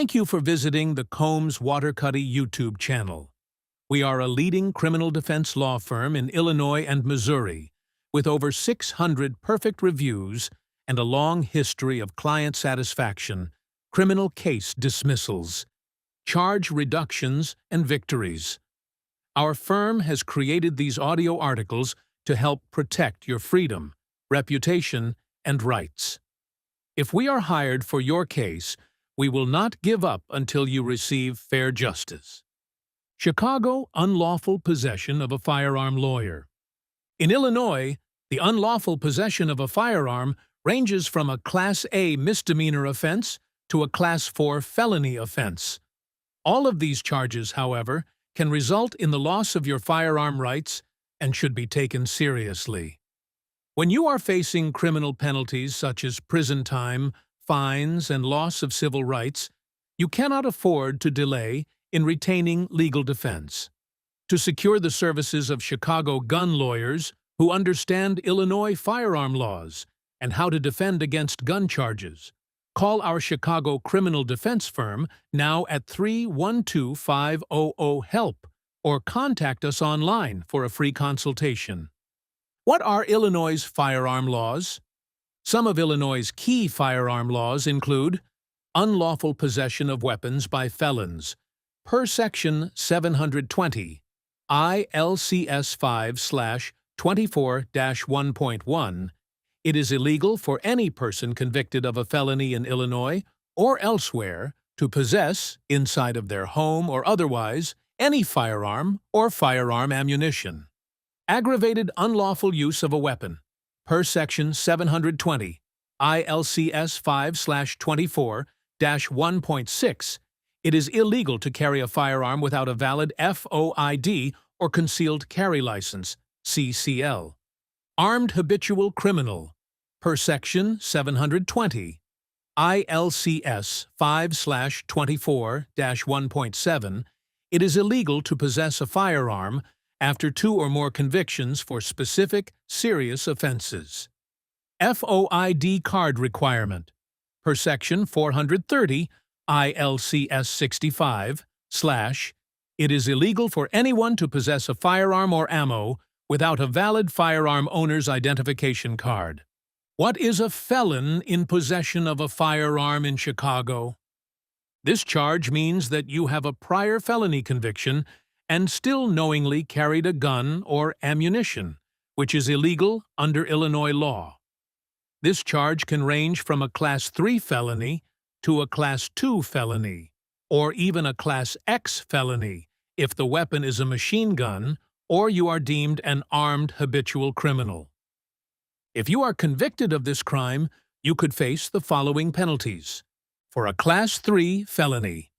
Thank you for visiting the Combs Waterkotte YouTube channel. We are a leading criminal defense law firm in Illinois and Missouri, with over 600 perfect reviews and a long history of client satisfaction, criminal case dismissals, charge reductions, and victories. Our firm has created these audio articles to help protect your freedom, reputation, and rights. If we are hired for your case, we will not give up until you receive fair justice. Chicago unlawful possession of a firearm lawyer. In Illinois, the unlawful possession of a firearm ranges from a Class A misdemeanor offense to a Class 4 felony offense. All of these charges, however, can result in the loss of your firearm rights and should be taken seriously. When you are facing criminal penalties such as prison time, fines, and loss of civil rights, you cannot afford to delay in retaining legal defense. To secure the services of Chicago gun lawyers who understand Illinois firearm laws and how to defend against gun charges, call our Chicago criminal defense firm now at 312-500-HELP or contact us online for a free consultation. What are Illinois' firearm laws? Some of Illinois' key firearm laws include unlawful possession of weapons by felons. Per Section 720, ILCS 5/24-1.1, it is illegal for any person convicted of a felony in Illinois or elsewhere to possess, inside of their home or otherwise, any firearm or firearm ammunition. Aggravated unlawful use of a weapon. Per Section 720, ILCS 5/24-1.6, it is illegal to carry a firearm without a valid FOID or concealed carry license, CCL. Armed habitual criminal. Per Section 720, ILCS 5/24-1.7, it is illegal to possess a firearm after 2 or more convictions for specific, serious offenses. FOID card requirement. Per Section 430, ILCS 65, it is illegal for anyone to possess a firearm or ammo without a valid firearm owner's identification card. What is a felon in possession of a firearm in Chicago? This charge means that you have a prior felony conviction and still knowingly carried a gun or ammunition, which is illegal under Illinois law. This charge can range from a Class 3 felony to a Class 2 felony, or even a Class X felony if the weapon is a machine gun or you are deemed an armed habitual criminal. If you are convicted of this crime, you could face the following penalties. For a Class 3 felony,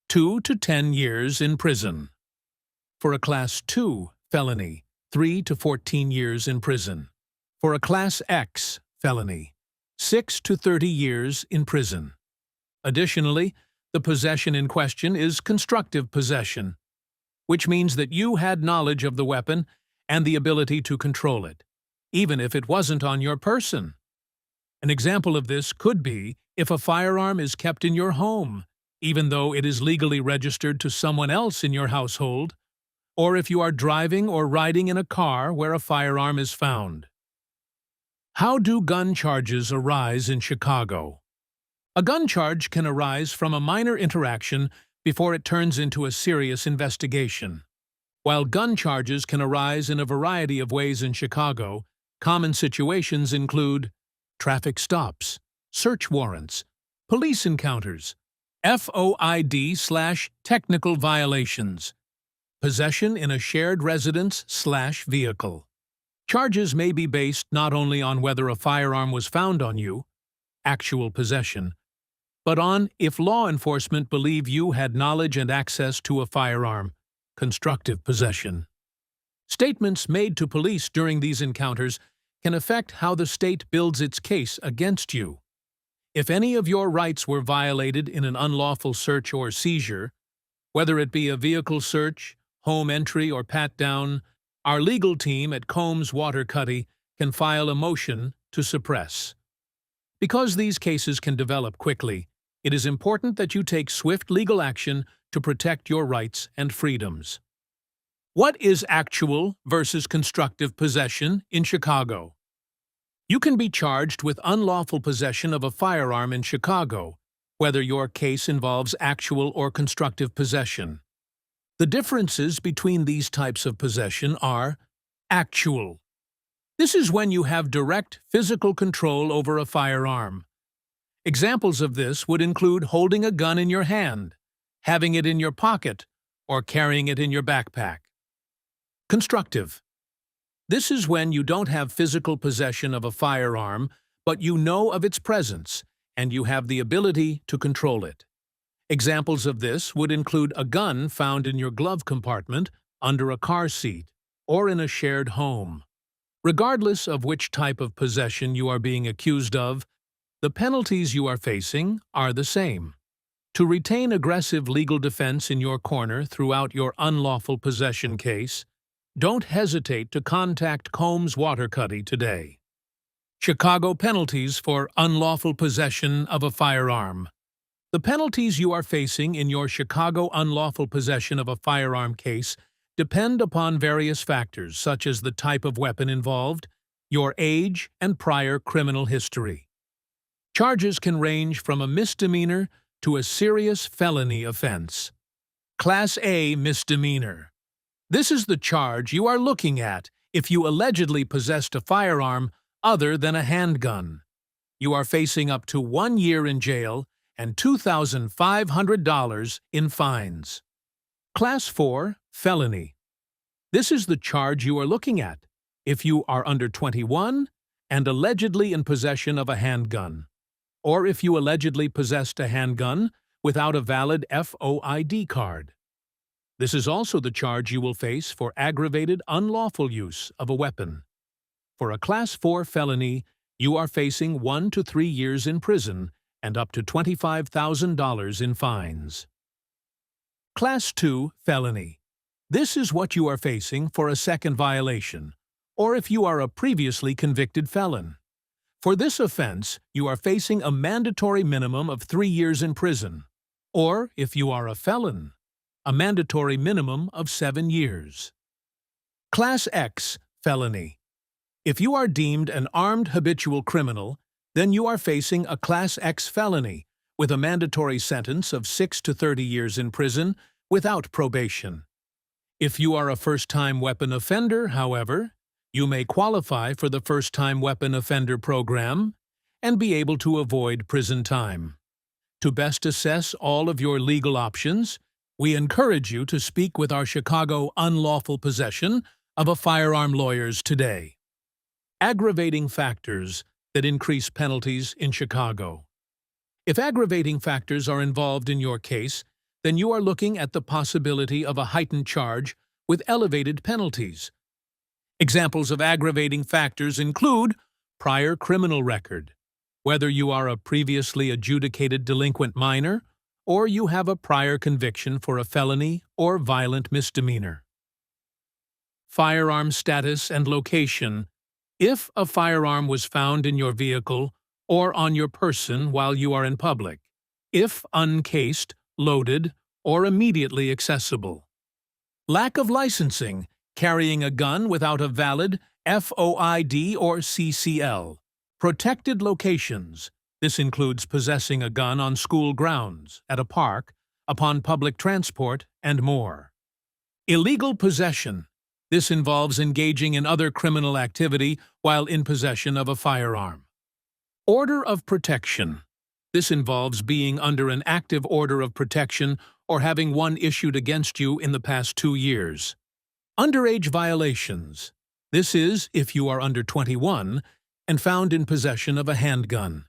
2 to 10 years in prison. For a Class 2 felony, 3 to 14 years in prison. For a Class X felony, 6 to 30 years in prison. Additionally, the possession in question is constructive possession, which means that you had knowledge of the weapon and the ability to control it, even if it wasn't on your person. An example of this could be if a firearm is kept in your home, even though it is legally registered to someone else in your household, or if you are driving or riding in a car where a firearm is found. How do gun charges arise in Chicago? A gun charge can arise from a minor interaction before it turns into a serious investigation. While gun charges can arise in a variety of ways in Chicago, common situations include traffic stops, search warrants, police encounters, FOID/technical violations, possession in a shared residence/vehicle. Charges may be based not only on whether a firearm was found on you, actual possession, but on if law enforcement believe you had knowledge and access to a firearm, constructive possession. Statements made to police during these encounters can affect how the state builds its case against you. If any of your rights were violated in an unlawful search or seizure, whether it be a vehicle search, home entry, or pat-down, our legal team at Combs Waterkotte can file a motion to suppress. Because these cases can develop quickly, it is important that you take swift legal action to protect your rights and freedoms. What is actual versus constructive possession in Chicago? You can be charged with unlawful possession of a firearm in Chicago, whether your case involves actual or constructive possession. The differences between these types of possession are actual. This is when you have direct physical control over a firearm. Examples of this would include holding a gun in your hand, having it in your pocket, or carrying it in your backpack. Constructive. This is when you don't have physical possession of a firearm, but you know of its presence, and you have the ability to control it. Examples of this would include a gun found in your glove compartment, under a car seat, or in a shared home. Regardless of which type of possession you are being accused of, the penalties you are facing are the same. To retain aggressive legal defense in your corner throughout your unlawful possession case, don't hesitate to contact Combs Waterkotte today. Chicago penalties for unlawful possession of a firearm. The penalties you are facing in your Chicago unlawful possession of a firearm case depend upon various factors such as the type of weapon involved, your age, and prior criminal history. Charges can range from a misdemeanor to a serious felony offense. Class A misdemeanor. This is the charge you are looking at if you allegedly possessed a firearm other than a handgun. You are facing up to 1 year in jail and $2,500 in fines. Class 4 felony. This is the charge you are looking at if you are under 21 and allegedly in possession of a handgun, or if you allegedly possessed a handgun without a valid FOID card. This is also the charge you will face for aggravated unlawful use of a weapon. For a Class 4 felony, you are facing 1 to 3 years in prison and up to $25,000 in fines. Class 2 felony. This is what you are facing for a second violation, or if you are a previously convicted felon. For this offense, you are facing a mandatory minimum of 3 years in prison, or if you are a felon, a mandatory minimum of 7 years. Class X felony. If you are deemed an armed habitual criminal, then you are facing a Class X felony with a mandatory sentence of 6 to 30 years in prison without probation. If you are a first-time weapon offender, however, you may qualify for the First-Time Weapon Offender Program and be able to avoid prison time. To best assess all of your legal options, we encourage you to speak with our Chicago unlawful possession of a firearm lawyers today. Aggravating factors that increase penalties in Chicago. If aggravating factors are involved in your case, then you are looking at the possibility of a heightened charge with elevated penalties. Examples of aggravating factors include prior criminal record, whether you are a previously adjudicated delinquent minor or you have a prior conviction for a felony or violent misdemeanor. Firearm status and location. If a firearm was found in your vehicle or on your person while you are in public, if uncased, loaded, or immediately accessible. Lack of licensing, carrying a gun without a valid FOID or CCL. Protected locations. This includes possessing a gun on school grounds, at a park, upon public transport, and more. Illegal possession. This involves engaging in other criminal activity while in possession of a firearm. Order of protection. This involves being under an active order of protection or having one issued against you in the past 2 years. Underage violations. This is if you are under 21 and found in possession of a handgun.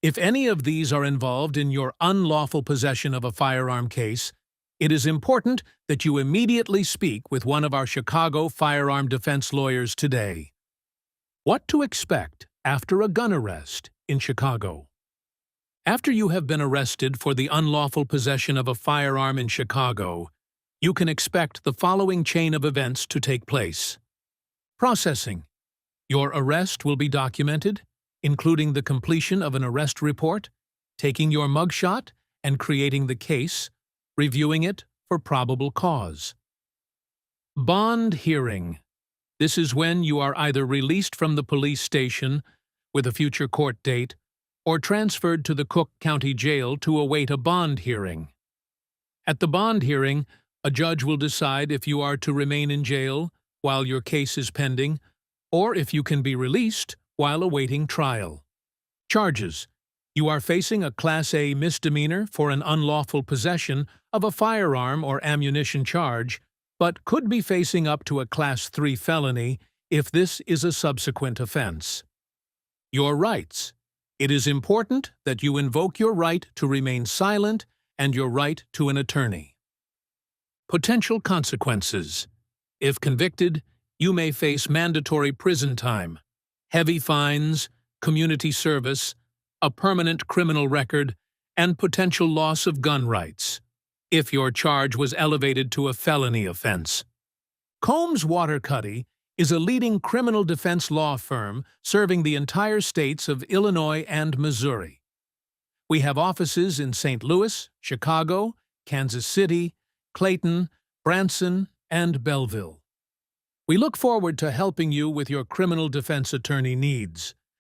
If any of these are involved in your unlawful possession of a firearm case, it is important that you immediately speak with one of our Chicago firearm defense lawyers today. What to expect after a gun arrest in Chicago. After you have been arrested for the unlawful possession of a firearm in Chicago, you can expect the following chain of events to take place. Processing. Your arrest will be documented, including the completion of an arrest report, taking your mugshot and creating the case, reviewing it for probable cause. Bond hearing. This is when you are either released from the police station with a future court date or transferred to the Cook County Jail to await a bond hearing. At the bond hearing, a judge will decide if you are to remain in jail while your case is pending or if you can be released while awaiting trial. Charges. You are facing a Class A misdemeanor for an unlawful possession of a firearm or ammunition charge, but could be facing up to a Class 3 felony if this is a subsequent offense. Your rights. It is important that you invoke your right to remain silent and your right to an attorney. Potential consequences. If convicted, you may face mandatory prison time, heavy fines, community service, a permanent criminal record, and potential loss of gun rights, if your charge was elevated to a felony offense. Combs Waterkotte is a leading criminal defense law firm serving the entire states of Illinois and Missouri. We have offices in St. Louis, Chicago, Kansas City, Clayton, Branson, and Belleville. We look forward to helping you with your criminal defense attorney needs.